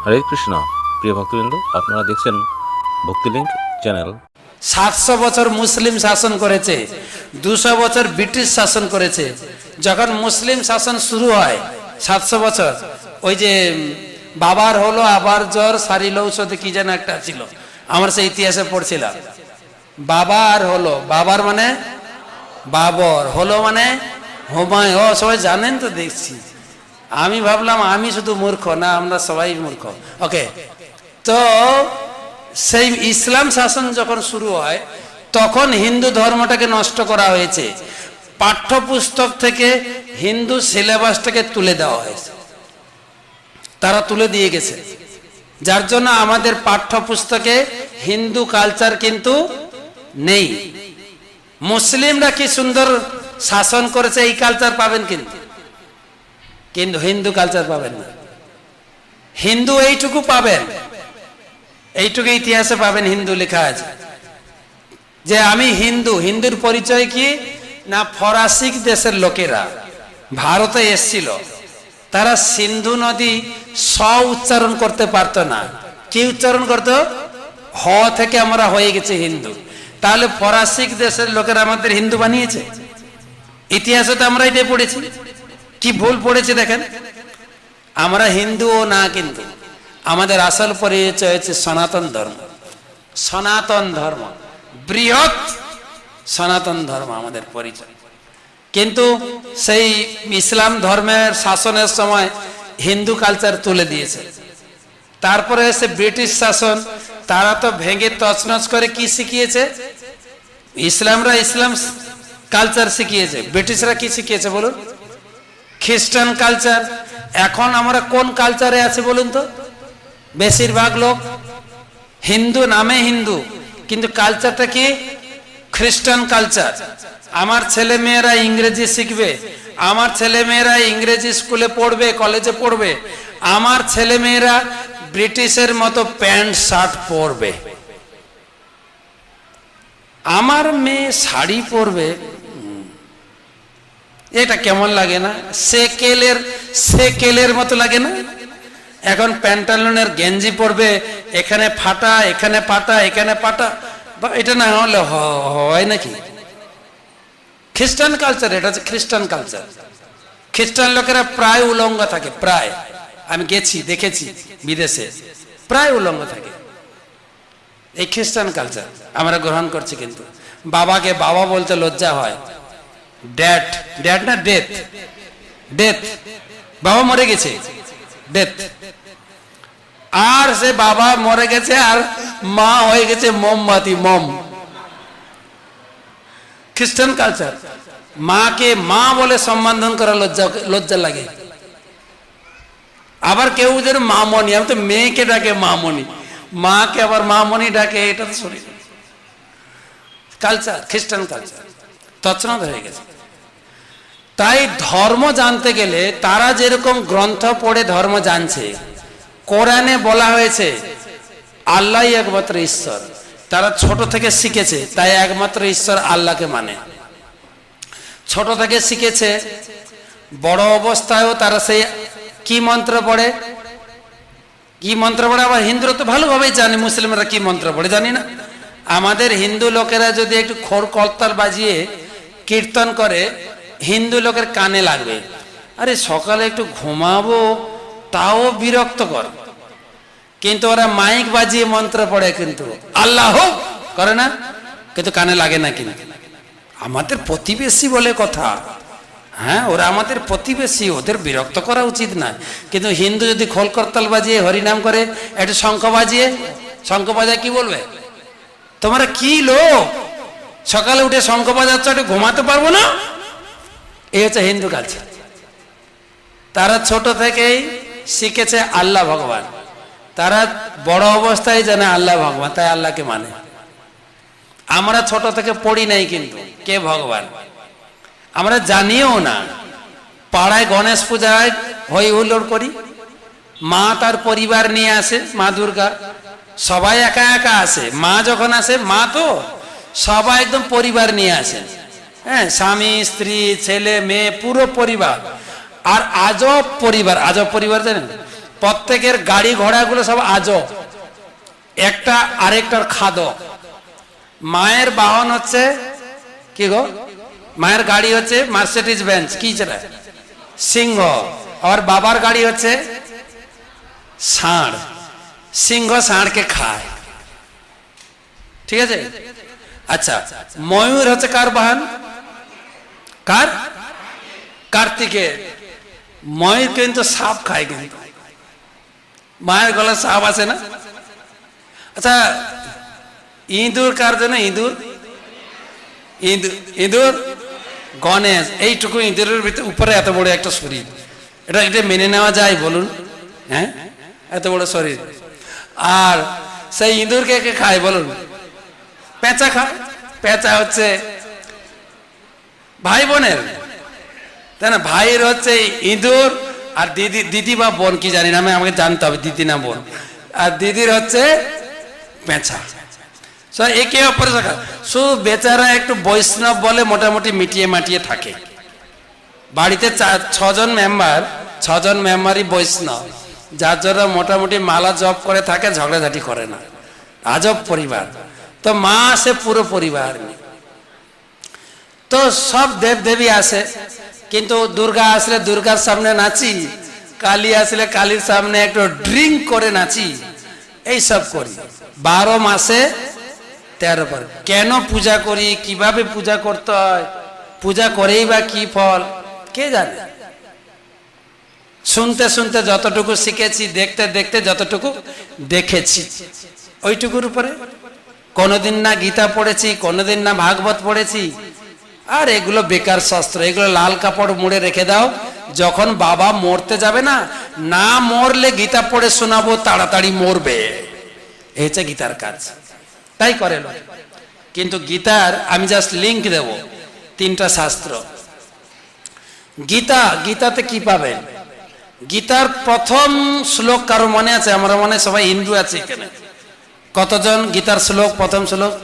হরে কৃষ্ণ। প্রিয় ভক্তবৃন্দ, আপনারা দেখছেন ভক্তিলিঙ্ক চ্যানেল। 700 বছর মুসলিম শাসন করেছে, 200 বছর ব্রিটিশ শাসন করেছে। যখন মুসলিম শাসন শুরু হয় 700 বছর, ওই যে বাবার হলো আবার জ্বর সারিল ঔষধে কি যেন একটা ছিল, আমার সেই ইতিহাসে পড়ছিলাম। বাবার হলো, বাবার মানে বাবর, হলো মানে হুমায়ুন। ও সবাই জানেন তো দেখছি, আমি ভাবলাম আমি শুধু মূর্খ, না আমরা সবাই মূর্খ। ওকে, তো সেই ইসলাম শাসন যখন শুরু হয় তখন হিন্দু ধর্মটাকে নষ্ট করা হয়েছে। পাঠ্যপুস্তক থেকে হিন্দু সিলেবাসটাকে তুলে দেওয়া হয়েছে, তারা তুলে দিয়ে গেছে, যার জন্য আমাদের পাঠ্যপুস্তকে হিন্দু কালচার কিন্তু নেই। মুসলিমরা কি সুন্দর শাসন করেছে, এই কালচার পাবেন, কিন্তু কিন্তু হিন্দু কালচার পাবেন না। হিন্দু এইটুকু পাবেন, এইটুকু ইতিহাসে পাবেন, হিন্দু লেখা আছে যে আমি হিন্দু। হিন্দুর পরিচয় কি না, ফরাসি দেশের লোকেরা ভারতে এসছিল, তারা সিন্ধু নদী স উচ্চারণ করতে পারতো না। কি উচ্চারণ করতো? হ থেকে আমরা হয়ে গেছে হিন্দু। তাহলে ফরাসি দেশের লোকেরা আমাদের হিন্দু বানিয়েছে। ইতিহাসে তো আমরা এটাই পড়েছি। কি ভুল পড়েছি দেখেন, আমরা হিন্দুও না, কিন্তু আমাদের আসল পরিচয় হচ্ছে সনাতন ধর্ম। সনাতন ধর্ম, বৃহৎ সনাতন ধর্ম আমাদের পরিচয়। কিন্তু সেই ইসলাম ধর্মের শাসনের সময় হিন্দু কালচার তুলে দিয়েছে। তারপরে এসে ব্রিটিশ শাসন, তারা তো ভেঙে তছনছ করে কি শিখিয়েছে? ইসলামরা ইসলাম কালচার শিখিয়েছে, ব্রিটিশরা কি শিখিয়েছে বলুন? খ্রিস্টান কালচার। এখন আমরা কোন কালচারে আছি বলুন তো? বেশিরভাগ লোক হিন্দু নামে হিন্দু, কিন্তু কালচারটা কি? খ্রিস্টান কালচার। আমার ছেলে মেয়েরা ইংরেজি শিখবে, আমার ছেলে মেয়েরা ইংরেজি স্কুলে পড়বে, কলেজে পড়বে, আমার ছেলে মেয়েরা ব্রিটিশের মতো প্যান্ট শার্ট পরবে, আমার মেয়ে শাড়ি পরবে। এটা কেমন লাগে না? সেকেলের মতো লাগে না? এখন প্যান্টালুনের গেঞ্জি পরবে, এখানে ফাটা, এখানে পাটা, এখানে পাটা। এটা না হলে হয় নাকি? খ্রিস্টান কালচার, এটা হচ্ছে খ্রিস্টান কালচার। খ্রিস্টান লোকেরা প্রায় উলঙ্গ থাকে, প্রায়। আমি গেছি, দেখেছি বিদেশে, প্রায় উলঙ্গ থাকে। এই খ্রিস্টান কালচার আমরা গ্রহণ করছি, কিন্তু বাবাকে বাবা বলতে লজ্জা হয়। ড্যাড, ড্যাড না ডেথ, ডেথ, বাবা মরে গেছে, ডেথ। আর সে বাবা মরে গেছে আর মা হয়ে গেছে মোমবাতি, মম। খ্রিস্টান কালচার। মাকে মা বলে সম্বোধন করা লজ্জা লাগে। আবার কেউ যেন মামনি, আমি তো মেয়েকে ডাকে মামনি, মাকে আবার মামনি ডাকে, এটা তো শুনি। কালচার, খ্রিস্টান কালচার তছনছ হয়ে গেছে। তাই ধর্ম জানতে গেলে তারা যেরকম গ্রন্থ পড়ে ধর্ম জানছে, কোরআনে বলা হয়েছে আল্লাহই একমাত্র ঈশ্বর, তারা ছোট থেকে শিখেছে, তাই একমাত্র ঈশ্বর আল্লাহকে মানে। ছোট থেকে শিখেছে, বড় অবস্থায়ও তারা সেই কি মন্ত্র পড়ে, কি মন্ত্র পড়ে। আবার হিন্দুরা তো ভালোভাবেই জানে, মুসলিমরা কি মন্ত্র পড়ে জানি না। আমাদের হিন্দু লোকেরা যদি একটু খোর করতাল বাজিয়ে কীর্তন করে, হিন্দু লোকের কানে লাগবে। আরে সকালে একটু ঘুমাবো, তাও বিরক্তকর। কিন্তু ওরা মাইক বাজিয়ে মন্ত্র পড়ে, কিন্তু আল্লাহ করে না, কিন্তু কানে লাগে না। কিন্তু আমাদের প্রতিবেশী বলে কথা, হ্যাঁ, ওরা আমাদের প্রতিবেশী, ওদের বিরক্ত করা উচিত না। কিন্তু হিন্দু যদি খোল করতাল বাজিয়ে হরিনাম করে, একটু শঙ্খ বাজিয়ে, শঙ্খ বাজায় কি বলবে? তোমরা কি লোক, সকালে উঠে শঙ্খ বাজাচ্ছ, একটু ঘুমাতে পারবো না? এই হচ্ছে হিন্দু কালচার। তারা ছোট থেকেই শিখেছে আল্লাহ ভগবান, তারা বড় অবস্থায় জানে আল্লাহ ভগবান, তাই আল্লাহকে মানে। আমরা ছোট থেকে পড়ি নাই কিন্তু কে ভগবান, আমরা জানিও না। পাড়ায় গণেশ পূজায় হই হুল্লোড় করি, মা তার পরিবার নিয়ে আসে, মা দুর্গা, সবাই একা একা আসে। মা যখন আসে, মা তো সবাই একদম পরিবার নিয়ে আসে, হ্যাঁ, স্বামী স্ত্রী ছেলে মেয়ে পুরো পরিবার। আর আজব পরিবার, আজব পরিবার জানেন, প্রত্যেকের গাড়ি ঘোড়াগুলো সব আজব, একটা আরেকটার খাদক। মায়ের বাহন হচ্ছে কি গো, মায়ের গাড়ি হচ্ছে মার্সিডিজ বেঞ্চ, কি সেটা সিংহ। আর বাবার গাড়ি হচ্ছে ষাঁড়, সিংহ ষাঁড়কে খায়, ঠিক আছে। আচ্ছা, ময়ূর হচ্ছে কার বাহন, কার, কার্তিকের। ময়ূর কিন্তু সাপ খায়, কিন্তু মায়ের গলায় সাপ আছে না। আচ্ছা, ইঁদুর কার জন্য, ইঁদুর, ইঁদুর গণেশ। এইটুকু ইঁদুরের ভিতরে উপরে এত বড় একটা শরীর, এটা এটা মেনে নেওয়া যায় বলুন? হ্যাঁ, এত বড় শরীর। আর সেই ইঁদুরকে কে খায় বলুন? পেঁচা খায়। পেঁচা হচ্ছে ভাই বোনের, তাই না? ভাইয়ের হচ্ছে ইঁদুর, আর দিদি, দিদি বা বোন কি জানি না, আমাকে জানতে হবে দিদি না বোন। আর দিদির হচ্ছে পেঁচা। একে অপরের শুধু বেচারা একটু বৈষ্ণব বলে মোটামুটি মিটিয়ে মাটিয়ে থাকে। বাড়িতে ছজন মেম্বারই বৈষ্ণব, যার জন্য মোটামুটি মালা জপ করে থাকে, ঝগড়াঝাটি করে না। আজব পরিবার। তো মা আসে পুরো পরিবার নিয়ে। তো সব দেব দেবী আসে, কিন্তু দুর্গা আসলে দুর্গার সামনে নাচি, কালী আসলে কালীর সামনে একটু ড্রিঙ্ক করে নাচি, এইসব করি। 12 মাসে 13 বার। কেন পূজা করি, কিভাবে পূজা করতে হয়, পূজা করেই বা কি ফল, কে জানে। শুনতে শুনতে যতটুকু শিখেছি, দেখতে দেখতে যতটুকু দেখেছি, ওইটুকুর উপরে। কোনোদিন না গীতা পড়েছি, কোনোদিন না ভাগবত পড়েছি। আর এগুলো বেকার শাস্ত্র, এগুলো লাল কাপড় মুড়ে রেখে দাও। যখন বাবা মরতে যাবে না, না মরলে গীতা পড়ে শোনাবো, তাড়াতাড়ি মরবে। এই হচ্ছে গীতার কাজ, তাই করে লোক। কিন্তু গীতার আমি জাস্ট লিঙ্ক দেব, 3টা শাস্ত্র। গীতাতে কি পাবেন? গীতার প্রথম শ্লোক কারো মনে আছে? আমরা মনে হয় সবাই হিন্দু আছে এখানে। কতজন গীতার শ্লোক, প্রথম শ্লোক?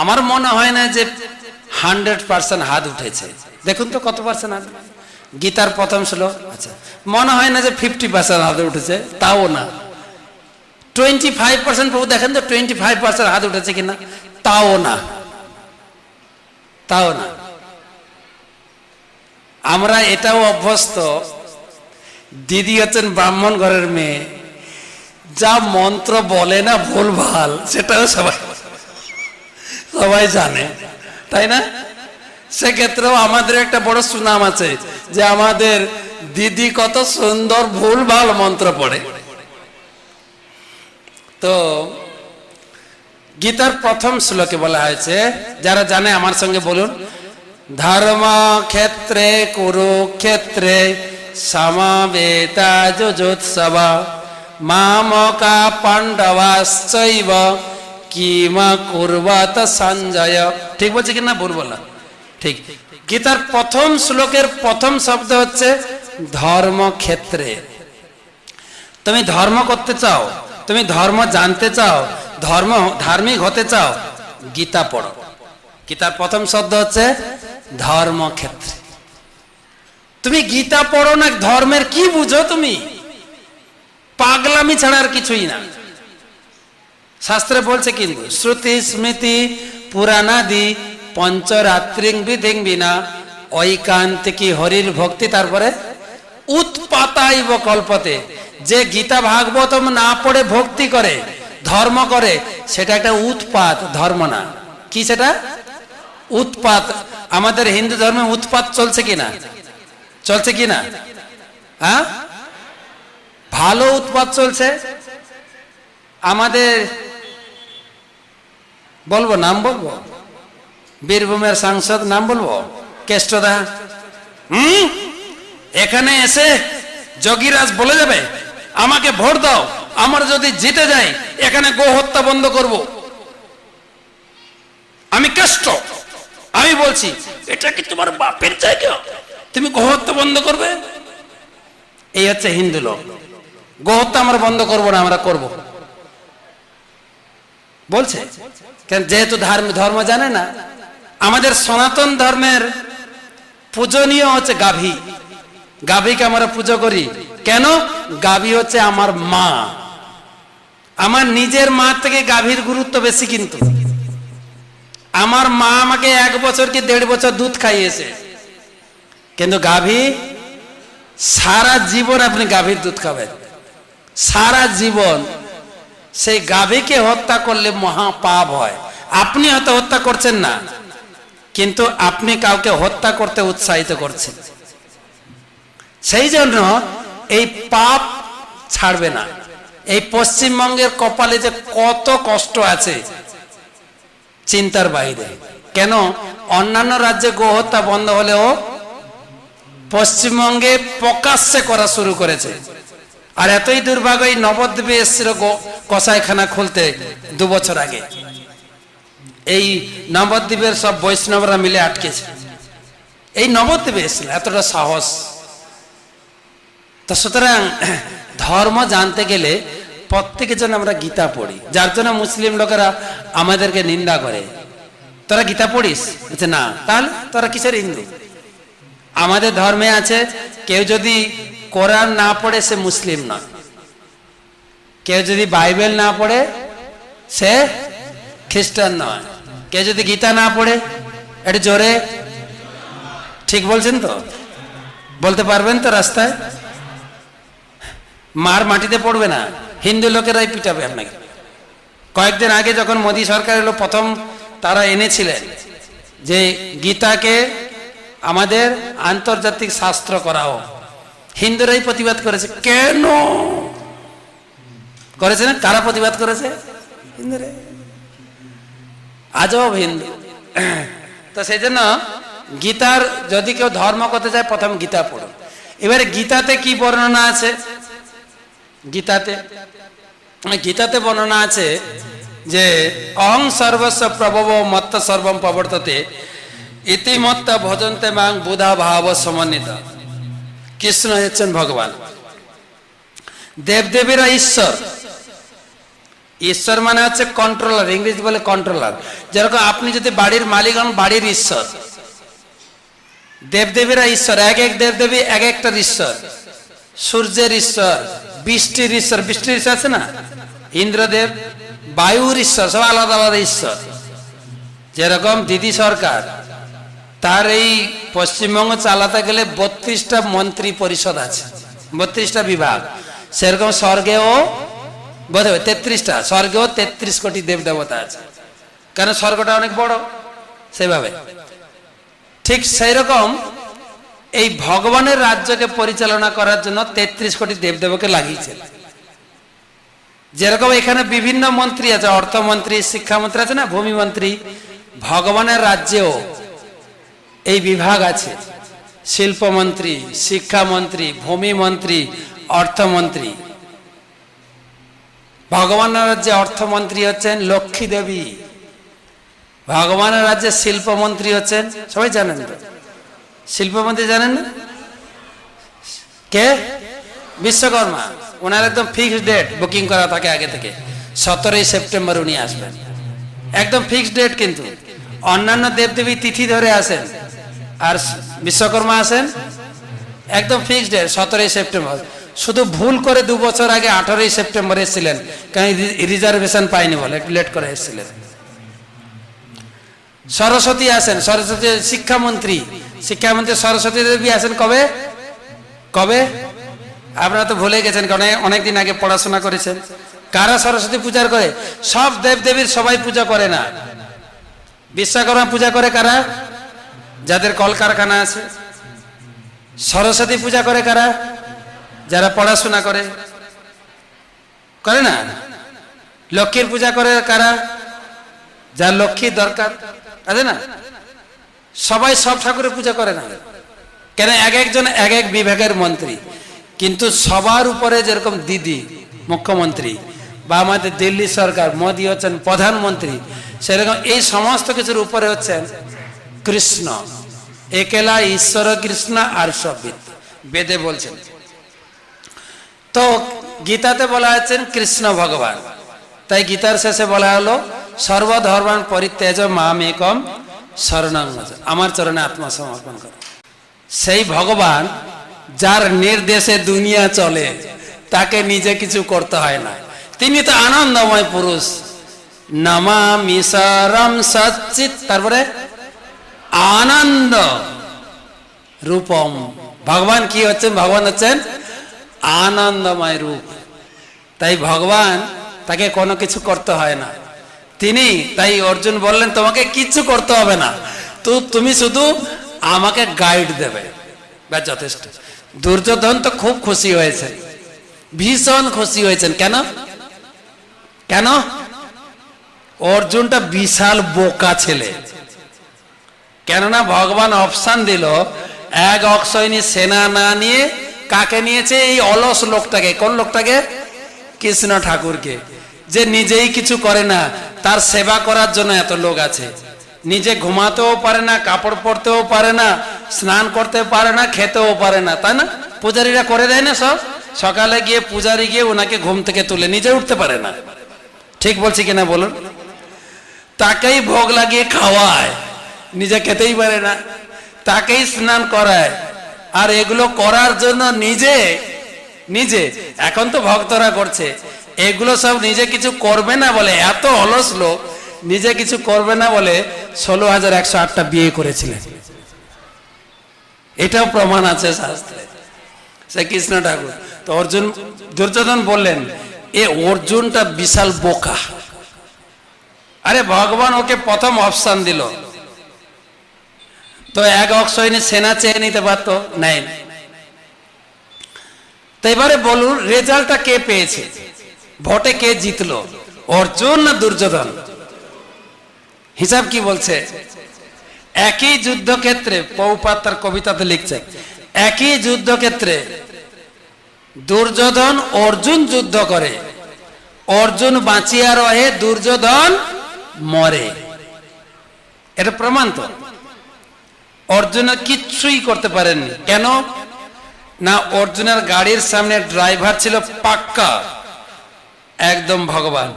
আমার মনে হয় না যে 100% হাত উঠেছে। দেখুন তো কত পার্সেন্ট হাত গীতার প্রথম শ্লোক। আচ্ছা, মনে হয় না যে 50% হাত উঠেছে, তাও না। 25% প্রভু দেখেন তো 25% হাত উঠেছে কিনা, তাও না, তাও না। আমরা এটাও অভ্যস্ত, দিদি হচ্ছেন ব্রাহ্মণ ঘরের মেয়ে, যা মন্ত্র বলে না ভুলভাল, সেটাও সবাই জানে, তাই না? সেক্ষেত্রেও আমাদের একটা বড় সুনাম আছে যে আমাদের দিদি কত সুন্দর ভুলভাল মন্ত্র পড়ে। তো গীতার প্রথম শ্লোকে বলা হয়েছে, যারা জানে আমার সঙ্গে বলুন, ধর্ম ক্ষেত্রে কুরুক্ষেত্রে সমবেতাযুজুৎসব মামকা পাণ্ডবাশ্চৈব কিমা কুর্বত সঞ্জয়। ঠিক বলছে কিনা, ভুল বললাম? ঠিক। গীতার প্রথম শ্লোকের প্রথম শব্দ হচ্ছে ধর্মক্ষেত্রে। তুমি ধর্ম করতে চাও, তুমি ধর্ম জানতে চাও, ধার্মিক হতে চাও, গীতা পড়ো। গীতার প্রথম শব্দ হচ্ছে ধর্মক্ষেত্রে। তুমি গীতা পড়ো না, ধর্মের কি বুঝো তুমি? পাগলামি ছাড়া আর কিছুই না। শাস্ত্রে বলছে কিন্তু শ্রুতি স্মৃতি পুরাণাদি পঞ্চরাত্রিং বিধিং বিনা ঐকান্তিকী হরির ভক্তি। তারপরে উৎপাতাইব কল্পতে। যে গীতা ভাগবতম না পড়ে ভক্তি করে, ধর্ম করে, সেটা একটা উৎপাত, ধর্ম না। কি সেটা? উৎপাত। আমাদের হিন্দু ধর্মে উৎপাত চলছে কিনা? চলছে কিনা? হ্যাঁ, ভালো উৎপাত চলছে। আমাদের বলবো, নাম বলবো, বীরভূমের সাংসদ নাম বলবো, কেষ্টদা। এখানে এসে যোগীরাজ বলে যাবে আমাকে ভোট দাও, আমার যদি জিতে যাই এখানে গো হত্যা বন্ধ করব। আমি কেষ্ট, আমি বলছি এটা কি তোমার বাপের জায়গা, তুমি গো হত্যা বন্ধ করবে? এই হচ্ছে হিন্দু লোক। গো হত্যা আমরা বন্ধ করবো না, আমরা করব বলছে। কেন? যেহেতু ধর্ম জানে না। আমাদের সনাতন ধর্মের পূজনীয় হচ্ছে গাভী। গাভীকে আমরা পুজো করি কেন? গাভী হচ্ছে আমার মা, আমার নিজের মা থেকে গাভীর গুরুত্ব বেশি। কিন্তু আমার মা আমাকে 1 বছর কি 1.5 বছর দুধ খাইয়েছে, কিন্তু গাভী সারা জীবন আপনি গাভীর দুধ খাবেন, সারা জীবন। সেই গাভীকে হত্যা করলে মহা পাপ হয়। আপনি হয়তো হত্যা করছেন না, কিন্তু আপনি কাউকে হত্যা করতে উৎসাহিত করছেন। সেই জন্য এই পাপ ছাড়বে না। এই পশ্চিমবঙ্গের কপালে যে কত কষ্ট আছে চিন্তার বাইরে। কেন? অন্যান্য রাজ্যে গোহত্যা বন্ধ হলেও পশ্চিমবঙ্গে প্রকাশ্যে করা শুরু করেছে। আর এতই দুর্ভাগ্য, এই নবদ্বীপে এসেছিল কসাইখানা খুলতে 2 বছর আগে। এই নবদ্বীপের সব বৈষ্ণবরা মিলে আটকেছে। এই নবদ্বীপে এসেছিল, এতটা সাহস। তো সুতরাং ধর্ম জানতে গেলে প্রত্যেকের জন্য আমরা গীতা পড়ি। যার জন্য মুসলিম লোকেরা আমাদেরকে নিন্দা করে, তোরা গীতা পড়িস? বলছে না। তাহলে তোরা কিসের হিন্দু? আমাদের ধর্মে আছে, কেউ যদি কোরআন না পড়ে সে মুসলিম না, কেউ যদি বাইবেল না পড়ে সে খ্রিস্টান নয়, কেউ যদি গীতা না পড়ে, একটু জোরে ঠিক বলছেন তো? বলতে পারবেন তো? রাস্তায় মার মাটিতে পড়বে না, হিন্দু লোকেরাই পিটাবে আপনাকে। কয়েকদিন আগে যখন মোদী সরকার এলো, প্রথম তারা এনেছিলেন যে গীতাকে আমাদের আন্তর্জাতিক শাস্ত্র করা হোক। হিন্দুরাই প্রতিবাদ করেছে। কেন করেছে না? কারা প্রতিবাদ করেছে? হিন্দুরা। আজব হিন্দু। তো সেই জন্য গীতার যদি কেউ ধর্ম করতে চায় প্রথম গীতা পড়ো। এবারে গীতাতে কি বর্ণনা আছে? গীতাতে বর্ণনা আছে যে অহং সর্বস্ব প্রভব মত্ত সর্বম প্রবর্ততে ইতিমত্ত ভজন্তে মাং বুধা ভাব সমন্বিত। কৃষ্ণ হচ্ছেন ভগবান, দেবদেবীরা ঈশ্বর। ঈশ্বর মানে হচ্ছে কন্ট্রোলার, ইংরেজি বলে কন্ট্রোলার। যেরকম আপনি যদি বাড়ির মালিক হন, বাড়ির ঈশ্বর। দেবদেবীরা ঈশ্বর, এক এক দেবদেবী এক একটা ঈশ্বর। সূর্যের ঈশ্বর, বৃষ্টির ঈশ্বর, বৃষ্টির ঈশ্বর আছে না, ইন্দ্রদেব। বায়ুর ঈশ্বর, সব আলাদা আলাদা ঈশ্বর। যেরকম দিদি সরকার, তার এই পশ্চিমবঙ্গ চালাতে গেলে 32টা মন্ত্রী পরিষদ আছে, 32টা বিভাগ। সেরকম স্বর্গেও বোধ হয় 33টা, স্বর্গেও 33 কোটি দেব দেবতা আছে। কেন? স্বর্গটা অনেক বড়, সেভাবে। ঠিক সেই রকম এই ভগবানের রাজ্যকে পরিচালনা করার জন্য 33 কোটি দেবদেবকে লাগিয়েছে। যেরকম এখানে বিভিন্ন মন্ত্রী আছে, অর্থমন্ত্রী, শিক্ষামন্ত্রী আছে না, ভূমিমন্ত্রী। ভগবানের রাজ্যেও এই বিভাগ আছে, শিল্পমন্ত্রী, শিক্ষামন্ত্রী, ভূমিমন্ত্রী, অর্থমন্ত্রী। ভগবানের রাজ্যে অর্থমন্ত্রী হচ্ছেন লক্ষ্মী দেবী, ভগবানের রাজ্যে শিল্পমন্ত্রী হচ্ছেন, সবাই জানেন তো? শিল্পমন্ত্রী জানেন না কে? বিশ্বকর্মা। ওনার একদম ফিক্সড ডেট বুকিং করা থাকে আগে থেকে, 17ই সেপ্টেম্বর উনি আসবেন, একদম ফিক্সড ডেট। কিন্তু অন্যান্য দেবদেবী তিথি ধরে আসেন, আর বিশ্বকর্মা আসেন একদম ফিক্সড ডেট 17ই সেপ্টেম্বর। শুধু ভুল করে 2 বছর আগে 18ই সেপ্টেম্বর এসেছিলেন, কারণ রিজার্ভেশন পাইনি বলে একটু লেট করে এসেছিলেন। সরস্বতী আসেন, সরস্বতী শিক্ষামন্ত্রী, শিক্ষামন্ত্রী সরস্বতী দেবী আসেন কবে? কবে? আপনারা তো ভুলে গেছেন, কারণ অনেকদিন আগে পড়াশোনা করেছেন। কারা সরস্বতী পূজার করে? সব দেবদেবীর সবাই পূজা করে না। বিশ্বকর্মা পূজা করে কারা? যাদের কলকারখানা আছে। সরস্বতী পূজা করে কারা? যারা পড়াশোনা করে, করে না। লক্ষ্মীর পূজা করে কারা? যার লক্ষ্মীর দরকার আছে না। সবাই সব ঠাকুরের পূজা করে না। কেন? এক একজন এক এক বিভাগের মন্ত্রী। কিন্তু সবার উপরে যেরকম দিদি মুখ্যমন্ত্রী, বা আমাদের দিল্লি সরকার মোদী হচ্ছেন প্রধানমন্ত্রী, সেরকম এই সমস্ত কিছুর উপরে হচ্ছেন কৃষ্ণ। একেলা ঈশ্বর কৃষ্ণ আর সব বেদে বলছেন। তো গীতাতে বলা হচ্ছেন কৃষ্ণ ভগবান। তাই গীতার শেষে বলা হলো সর্বধর্মান পরিত্যাজ মাম একম শরণং ব্রজ, আমার চরণে আত্মসমর্পণ করো। সেই ভগবান যার নির্দেশে দুনিয়া চলে, তাকে নিজে কিছু করতে হয় না। তিনি তো আনন্দময় পুরুষ। নমামি সারম সচ্চিত, তারপরে আনন্দ রূপম। ভগবান কি হচ্ছেন? ভগবান হচ্ছেন আনন্দময় রূপ। তাই ভগবান, তাকে কোনো কিছু করতে হয় না। তিনি, তাই অর্জুন বললেন তোমাকে কিচ্ছু করতে হবে না, তো তুমি শুধু আমাকে গাইড দেবে, ব্যাস যথেষ্ট। দুর্যোধন তো খুব খুশি হয়েছে, ভীষণ খুশি হয়েছেন। কেন? কেন? অর্জুনটা বিশাল বোকা ছেলে। কেননা ভগবান অপশান দিল, এক অক্ষয়ণী সেনা না নিয়ে কাকে নিয়েছে? এই অলস লোকটাকে। কোন লোকটাকে? কৃষ্ণ ঠাকুরকে, যে নিজেই কিছু করে না, তার সেবা করার জন্য এত লোক আছে। নিজে ঘুমাতেও পারে না, কাপড় পরতেও পারে না, স্নান করতে পারে না, খেতেও পারে না, তাই না? পূজারীরা করে দেয় না সব? সকালে গিয়ে পূজারী গিয়ে ওনাকে ঘুম থেকে তুলে, নিজে উঠতে পারে না। ঠিক বলছি কিনা বলুন? তাকেই ভোগ লাগিয়ে খাওয়ায়, নিজে খেতেই পারে না। তাকেই স্নান করায়, আর এগুলো করার জন্য নিজে নিজে, এখন তো ভক্তরা করছে, এগুলো সব নিজে কিছু করবে না বলে, এত অলস লোক, নিজে কিছু করবে না বলে 16,108টা বিয়ে করেছিলেন। এটাও প্রমাণ আছে শাস্ত্রে। সে কৃষ্ণ ঠাকুর। তো অর্জুন, দুর্যোধন বললেন এ অর্জুনটা বিশাল বোকা। আরে ভগবান ওকে প্রথম অপশন দিল, তো এক অক্ষয়ণী সেনা চেয়ে নিতে পারতো, নাই। তো এবারে বলুন, রেজাল্টটা কে পেয়েছে? ভোটে কে জিতলো, অর্জুন না দুর্যোধন? হিসাব কি বলছে? একই যুদ্ধক্ষেত্রে, পৌপাত তার কবিতাতে লিখছে, একই যুদ্ধক্ষেত্রে দুর্যোধন অর্জুন যুদ্ধ করে, অর্জুন বাঁচিয়া রহে, দুর্যোধন মরে। এটা প্রমাণ তো। অর্জুন কিচ্ছুই করতে পারেননি। কেন না? অর্জুনের গাড়ির সামনে ড্রাইভার ছিল পাক্কা একদম ভগবান।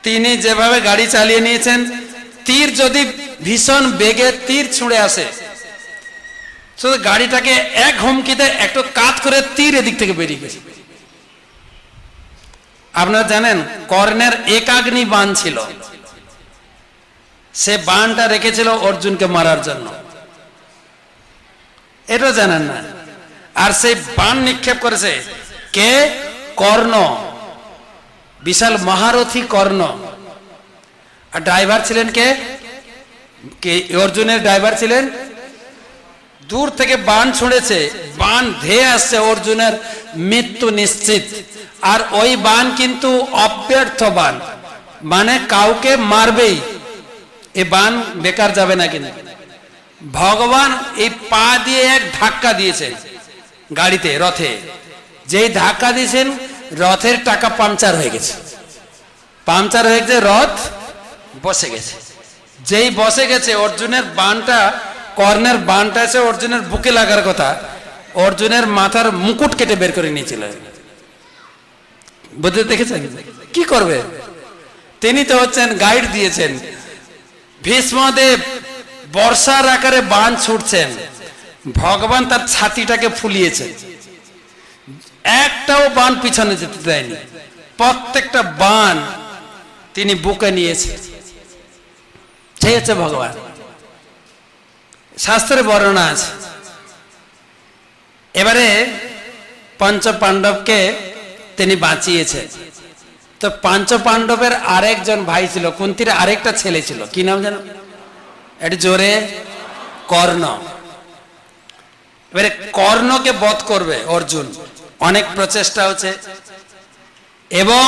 তিনি যেভাবে গাড়ি চালিয়ে নিয়েছেন, তীর যদি ভীষণ বেগে তীর ছুঁড়ে আসে, শুধু গাড়িটাকে এক হুমকিতে একটু কাত করে তীর এদিক থেকে বেরিয়ে গেছে। আপনারা জানেন কর্ণের একাগ্নি বাণ ছিল, সে বাণটা রেখেছিল অর্জুনকে মারার জন্য, এটা জানেন না? আর সেই বাণ নিক্ষেপ করেছে কে? কর্ণ, বিশাল মহারথী কর্ণ। আর ড্রাইভার ছিলেন কে? অর্জুনের ড্রাইভার ছিলেন। দূর থেকে বাণ ছুঁড়েছে, বাণ ধেয়ে আসছে, অর্জুনের মৃত্যু নিশ্চিত। আর ওই বাণ কিন্তু অব্যর্থ বাণ, মানে কাউকে মারবেই, এ বাণ বেকার যাবে না। কিন্তু ভগবান এই পা দিয়ে এক ধাক্কা দিয়েছেন গাড়িতে, রথে। যেই ধাক্কা দিয়েছেন, রথের টাকা পাংচার হয়ে গেছে। পাংচার হয়ে গেছে, রথ বসে গেছে। যেই বসে গেছে, অর্জুনের বাণটা, কর্ণের বাণটা এসে অর্জুনের বুকে লাগার কথা, অর্জুনের মাথার মুকুট কেটে বের করে নিয়েছিল। বুঝতে দেখেছেন কি করবে? তিনি তো হচ্ছেন গাইড দিয়েছেন। ভীষ্মদেব বর্ষার আকারে বাণ ছুটছেন, ভগবান তার ছাতিটাকে ফুলিয়েছেন, একটাও বাণ পিছনে যেতে দেয়নি, প্রত্যেকটা বাণ তিনি বুকে নিয়েছেন। সেই হচ্ছে ভগবান। শাস্ত্রে বর্ণনা আছে। এবারে পঞ্চ পাণ্ডবকে তিনি বাঁচিয়েছে। তো পাঞ্চ পাণ্ডবের আরেকজন ভাই ছিল, কুন্তির আরেকটা ছেলে ছিল, কি নাম জানো? এটি জোরে, কর্ণ। এবারে কর্ণকে বধ করবে অর্জুন, অনেক প্রচেষ্টা হচ্ছে। এবং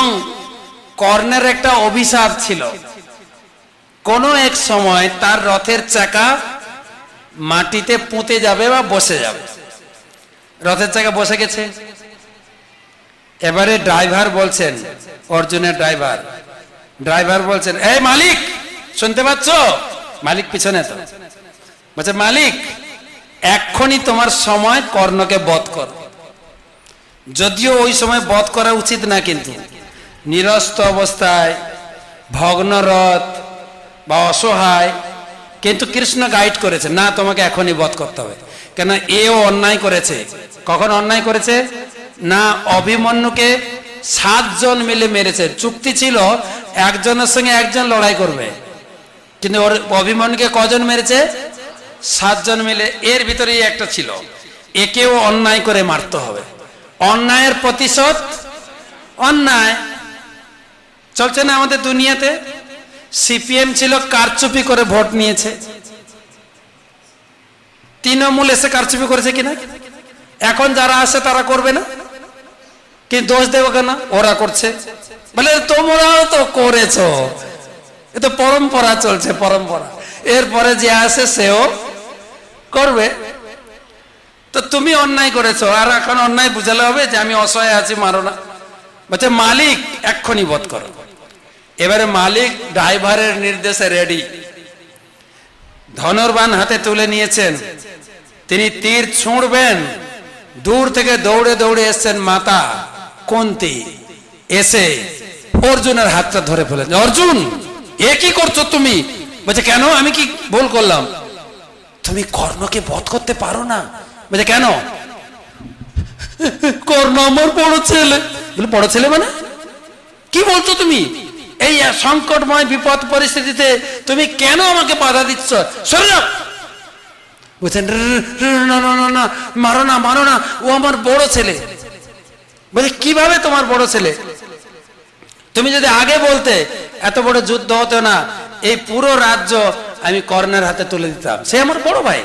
কর্ণের একটা অভিশাপ ছিল, কোনো এক সময় তার রথের চাকা মাটিতে পুঁতে যাবে বা বসে যাবে। রথের চাকা বসে গেছে। এবারে ড্রাইভার বলছেন, অর্জুনের ড্রাইভার বলছেন, এই মালিক, শুনতে পাচ্ছ? মালিক পিছনে তো বলছে, মালিক এক্ষুনি তোমার সময়, কর্ণকে বধ কর। যদিও ওই সময় বধ করা উচিত না, কিন্তু নিরস্ত অবস্থায়, ভগ্ন রথ বা অসহায়, কিন্তু কৃষ্ণ গাইড করেছে, না তোমাকে এখনই বধ করতে হবে। কেন এও অন্যায় করেছে। কখন অন্যায় করেছে না, অভিমন্যুকে 7 জন মিলে মেরেছে। চুক্তি ছিল একজনের সঙ্গে একজন লড়াই করবে, কিন্তু ওর অভিমন্যুকে কজন মেরেছে? 7 জন মিলে। এর ভিতরেই একটা ছিল, একেও অন্যায় করে মারতে হবে। অন্যায়ের প্রতিশোধ অন্যায় চলছে না আমাদের দুনিয়াতে। সিপিএম ছিল, কারচুপি করে ভোট নিয়েছে। তৃণমূল এসে কারচুপি করেছে কিনা? এখন যারা আসে তারা করবে না, কিন্তু দোষ দেবো কেন? ওরা করছে বলে তোমরাও তো করেছো, এ তো পরম্পরা চলছে, পরম্পরা। এরপরে যে আসে সেও করবে। তো তুমি অন্যায় করেছো, আর এখন অন্যায় বুঝালে হবে যে আমি অসহায় আছি, মারো না। বলছে মালিক এক্ষুনি বধ করো। এবারে মালিক ড্রাইভারের নির্দেশে রেডি, ধনুর্বাণ হাতে তুলে নিয়েছেন। তিনি তীর ছুঁড়বেন, দূর থেকে দৌড়ে দৌড়ে এসছেন মাতা কুন্তী, এসে অর্জুনের হাতটা ধরে ফেলেন। অর্জুন, এ কি করছো তুমি? বলছে কেন, আমি কি ভুল করলাম? তুমি কর্ণকে বধ করতে পারো না। বলছে কেন? কর্ণ আমার বড় ছেলে। বলে বড় ছেলে মানে কি বলছো তুমি? এই সংকটময় বিপদ পরিস্থিতিতে তুমি কেন আমাকে বাধা দিচ্ছ? সরে যাও। বলছেন না না না না, মারো না, মারো না, ও আমার বড় ছেলে। বলে কিভাবে তোমার বড় ছেলে? তুমি যদি আগে বলতে এত বড় যুদ্ধ হতো না, এই পুরো রাজ্য আমি কর্ণের হাতে তুলে দিতাম, সে আমার বড় ভাই।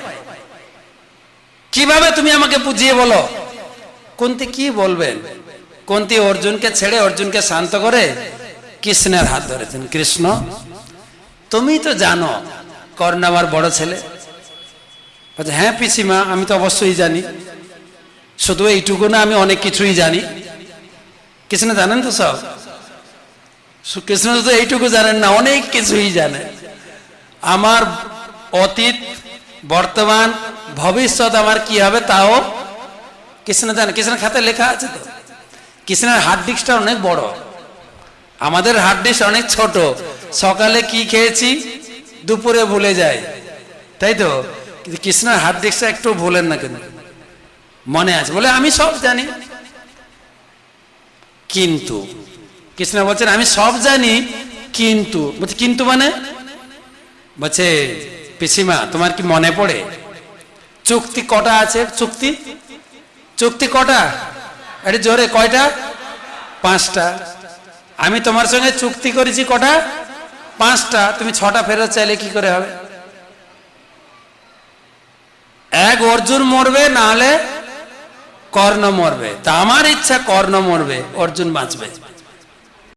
কিভাবে তুমি আমাকে বুঝিয়ে বলো? কুন্তী কি বলবেন? কুন্তী অর্জুনকে ছেড়ে, অর্জুনকে শান্ত করে কৃষ্ণের হাত ধরেছেন। কৃষ্ণ, তুমি তো জানো কর্ণ আমার বড় ছেলে। বলছে হ্যাঁ পিসিমা, আমি তো অবশ্যই জানি, শুধু এইটুকু না, আমি অনেক কিছুই জানি। কৃষ্ণ জানেন তো সব? কৃষ্ণ শুধু এইটুকু জানেন না, অনেক কিছুই জানেন। আমার অতীত, বর্তমান, ভবিষ্যৎ আমার কি হবে তাও কৃষ্ণ জানে। কৃষ্ণের খাতে লেখা আছে তো। কৃষ্ণের হার্ড ডিস্কটা অনেক বড়, আমাদের হার্ড ডিস্ক অনেক ছোট। সকালে কি খেয়েছি দুপুরে ভুলে যায়, তাই তো? কিন্তু কৃষ্ণের হার্ড ডিস্কটা একটু ভুলেন না, কেন মনে আছে? বলে আমি সব জানি। কিন্তু কৃষ্ণ বলছেন আমি সব জানি, কিন্তু। বলছে কিন্তু মানে? বলছে পিসিমা, তোমার কি মনে পড়ে চুক্তি কটা আছে? চুক্তি চুক্তি কটা? আরে জোরে, কয়টা? 5টা। আমি তোমার সঙ্গে চুক্তি করেছি কটা? 5টা। তুমি 6টা ফেরত চাইলে কি করে হবে? এক অর্জুন মরবে, না হলে কর্ণ মরবে। তা আমার ইচ্ছা কর্ণ মরবে, অর্জুন বাঁচবে।